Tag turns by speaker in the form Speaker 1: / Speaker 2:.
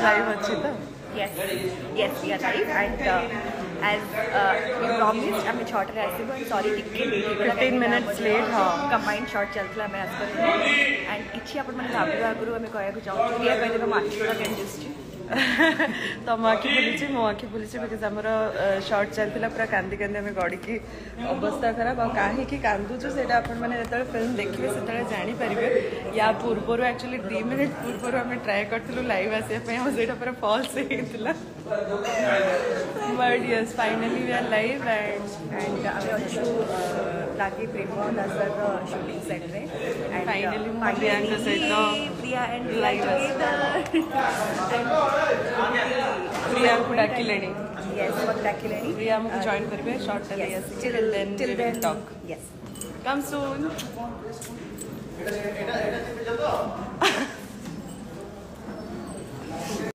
Speaker 1: Live अच्छी तो
Speaker 2: Yes, yes, we are live and as we promised, I'm short recipe and sorry,
Speaker 1: 15 minutes late. हाँ.
Speaker 2: Combined short चलता मैं as per and इच्छी अपन मैंने भाभी आगुरु हमें कहया कुछ जाऊँ प्रिया कहते हैं मार्केट का dentist
Speaker 1: तो आम आखि बुली मो आखि बुली बिकज आमर सर्ट चलता पूरा कांदी कांदी आम गड़ी की अवस्था खराब आ कहीं कांदुचु से मैंने जो फिल्म देखिए से जानीपर या पूर्वर एक्चुअली 2 मिनट पूर्वर आम ट्राए करूँ लाइव आसपा पूरा फॉल्स होता but yes finally we are live
Speaker 2: and लागे प्रेम दासर शूटिंग सेट रे एंड
Speaker 1: फाइनली प्रियांका सहित
Speaker 2: प्रिया एंड
Speaker 1: लाइव प्रिया को डाकिले
Speaker 2: yes what डाकिले
Speaker 1: प्रिया हमको जॉइन करबे short till then talk
Speaker 2: yes
Speaker 1: come soon